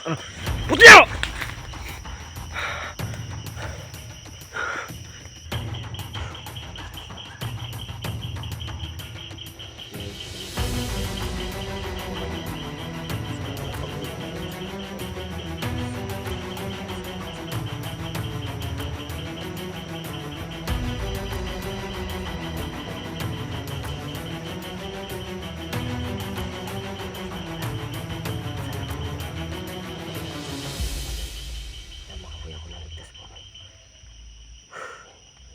Putya! Makakuya ko na ligtas po.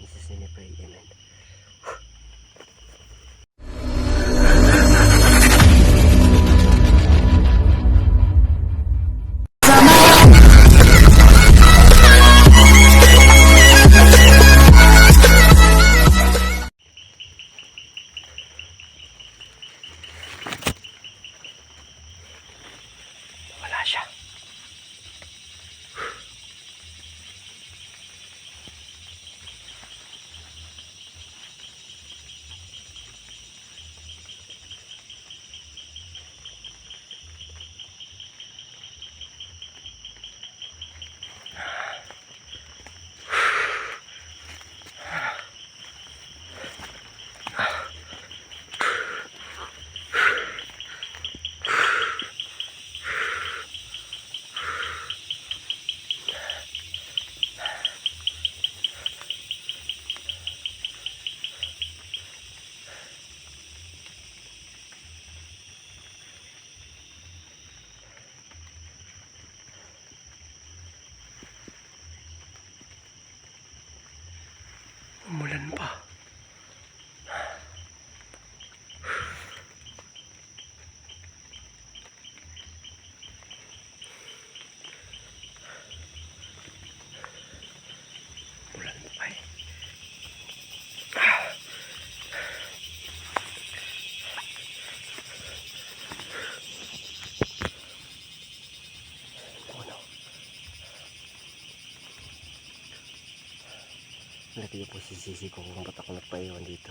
Jesus name I pray, amen. Wala siya. Umulan pa. Umulan pa eh. Puno. Lagi po sisisi ko kung ba't ako nagpaiwan dito.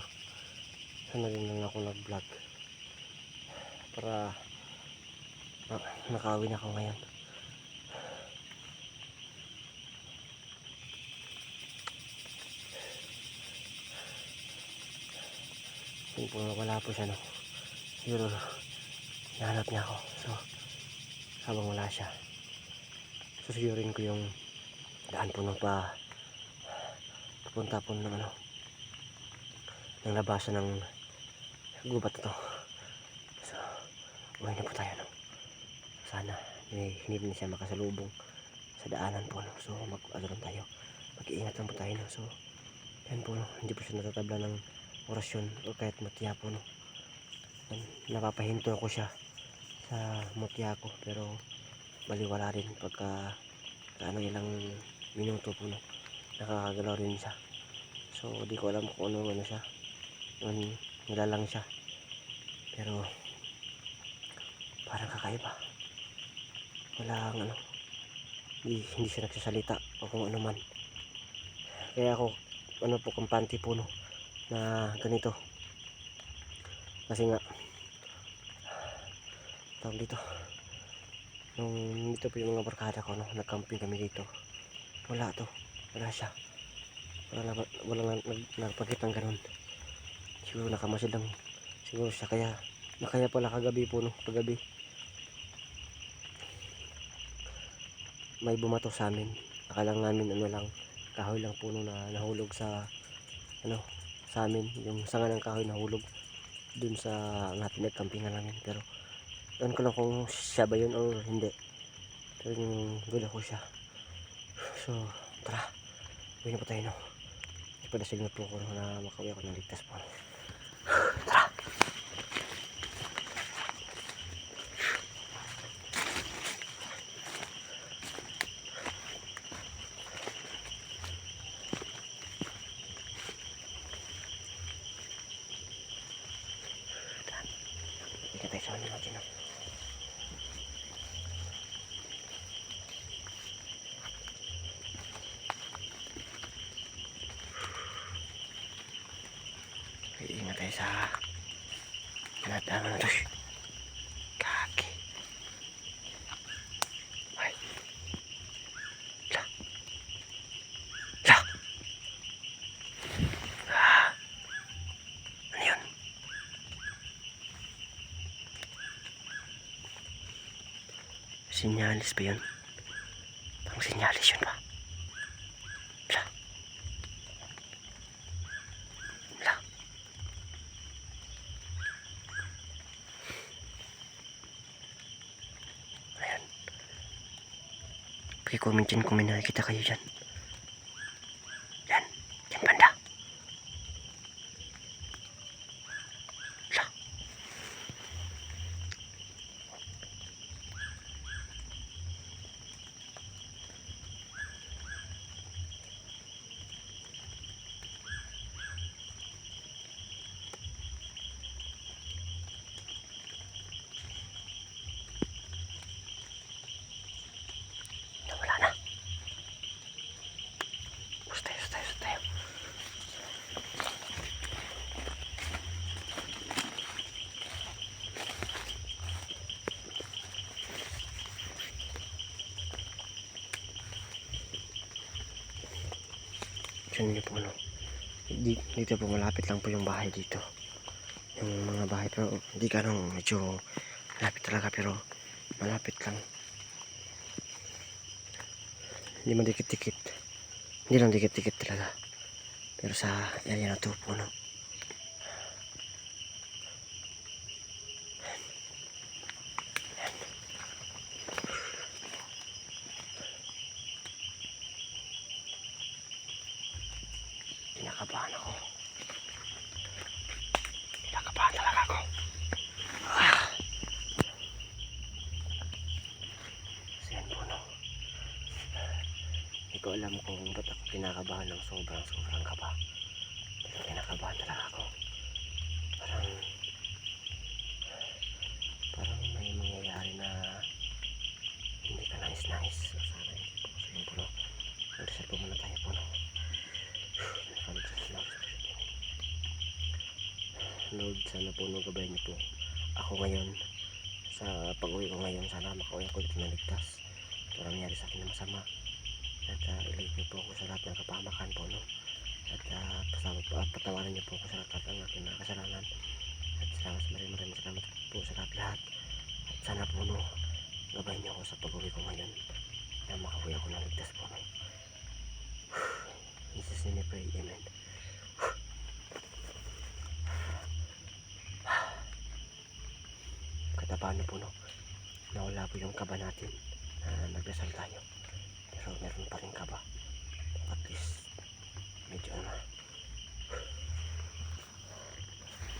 Sana rin lang ako nag-vlog para nakawin ako ngayon. Yung po wala po siya, no? Siguro nahanap niya ako. So habang wala siya, susuyorin ko yung daan po nung papunta po ng ng labasan ng gubat na to. So uwi na po tayo, no? Sana hindi na siya makasalubong sa daanan po, no? So mag-ano tayo, mag-iingat lang po tayo, no? So yan po, no? Hindi po siya natatabla ng orasyon o kahit mutya po, no? Napapahinto ako siya sa mutya ko, pero baliwala rin pagka ilang minuto po, no? Nakakagalaw rin siya. So di ko alam kung ano siya, nilalang siya, pero parang kakaiba. Walang hindi siya nagsasalita o kung ano man. Kaya ako po, kampante po, no, na ganito. Kasi nga tawag dito, nung dito po yung mga barkada ko, no, nagcamping kami dito, wala siya. Walang nagpakitang ganun. Siguro nakamasid lang siguro siya, kaya pala kagabi po, no, paggabi may bumato sa amin. Akala namin lang, kahoy lang puno na nahulog sa sa amin, yung sanga ng kahoy nahulog dun sa pinagkampingan namin. Pero doon ko lang kung siya ba yun o hindi, pero yung gulo ko siya. So tara, uwi na po tayo, no? Ipadasig na po ako na makauwi ako ng ligtas po. Tara. Kita tayo sa ano natin, no? Ingat tayo sa ano na to. Kaki. Ay. Sinyalis pa yun. Ang sinyalis yun ba? Wala. Wala. Ayan. Paki-comment dyan kung may nakikita kayo dyan. Yan. Yan banda. Wala. Wala na. Basta tayo. Diyan niyo po, no? Dito po, malapit lang po yung bahay dito. Yung mga bahay, pero hindi ganong medyo malapit talaga, pero malapit lang. Hindi man dikit-dikit. Hindi lang dikit-dikit talaga. Pero sa area na to po, no? Kinakabahan ako. Kinakabahan talaga ako. So yan po, no? Hindi ko alam kung ba't ako kinakabahan ng sobrang kaba. Pero kinakabahan talaga ako. Parang may mangyayari na hindi ka nais-nais. So sana hindi po. So yun po, no? Mag-reset po muna tayo po, no? Lord, sana po no, gabayan niyo po ako ngayon sa pag-uwi ko ngayon. Sana makauwi ako dito na ligtas. Wala nangyari sa akin na masama. At ilagay niyo po ako sa lahat ng kapahamakan po, no? At patawarin niyo po ako sa lahat ng aking mga kasalanan. At maraming salamat po sa lahat. At sana po, no, gabayan niyo ako sa pag-uwi ko ngayon na makauwi ako na ligtas po, no? In Jesus' name I pray, amen. Kahit paano po, no, nawala po yung kaba natin na nagdasal tayo, pero meron pa rin kaba. At least medyo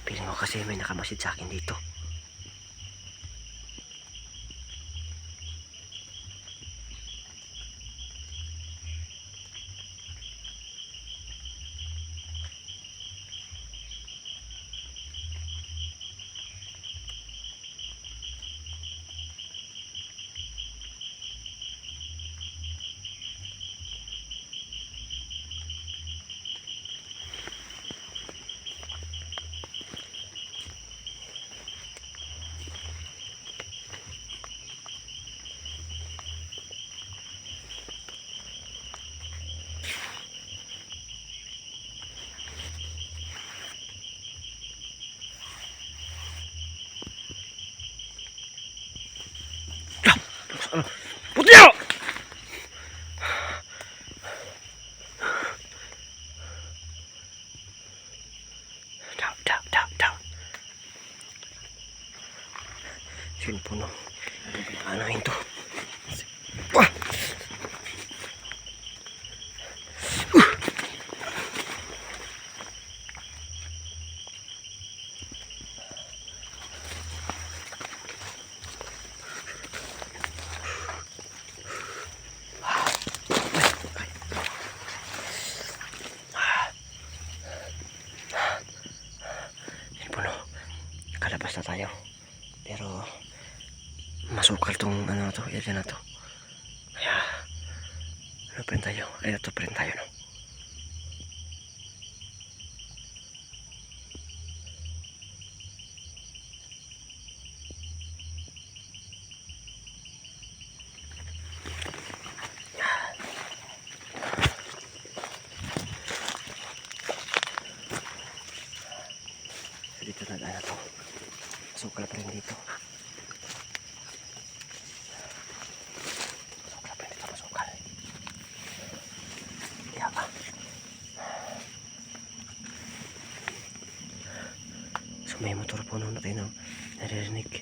feeling ko kasi may nakamasid sa akin dito. Putya! Down. Sino po, no? Ano yun to? Kalabas na tayo, pero masukal tong ano to, area na to. Kaya ano pa rin tayo, ito pa rin tayo, no? Dito na ano to, masukal pa rin dito. May motor po nung naririnig.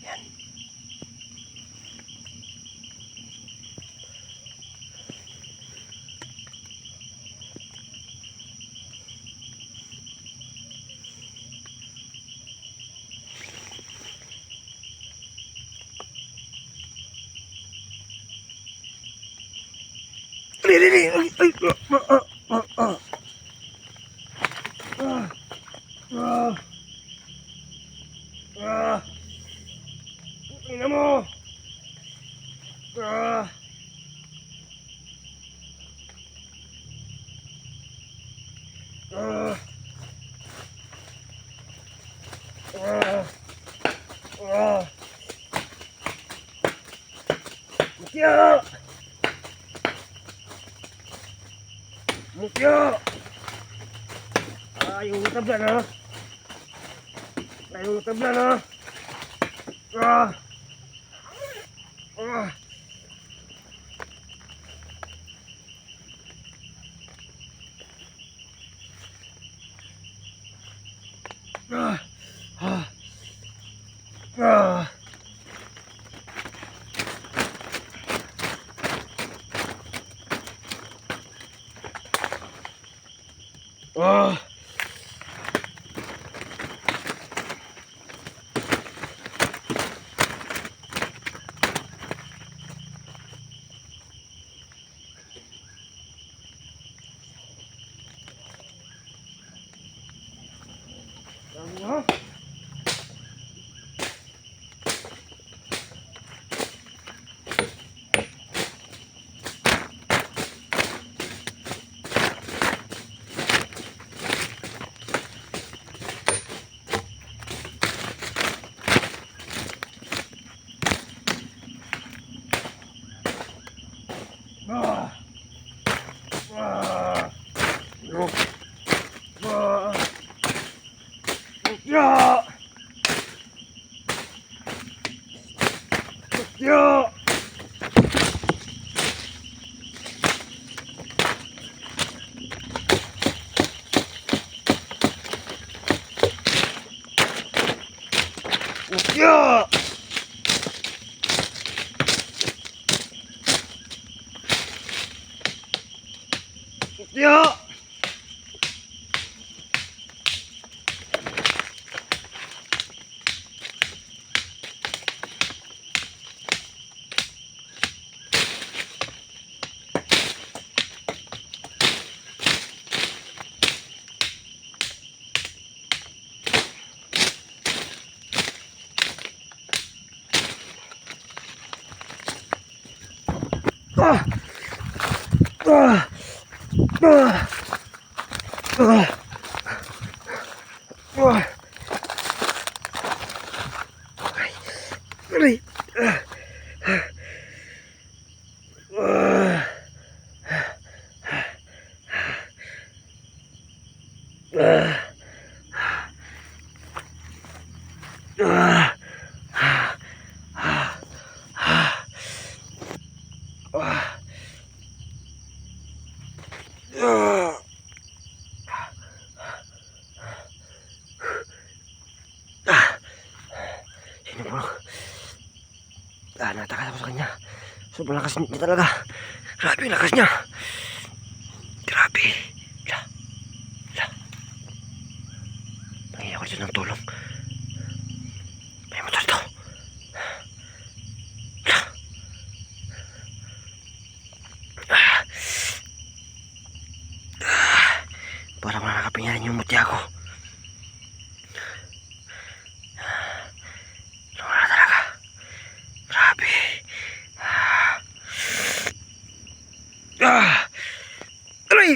Yan. Ina mo. Mutya. Mutya. Yung tabla na. Yung tabla na. Natakas ako sa kanya. Sobrang lakas niya talaga. Grabe yung lakas niya. Grabe. Nangyayari ako dyan ng tulong. May motor ito. Parang nakakapinyahan yung mutya ko. Wala talaga. Grabe. Aray!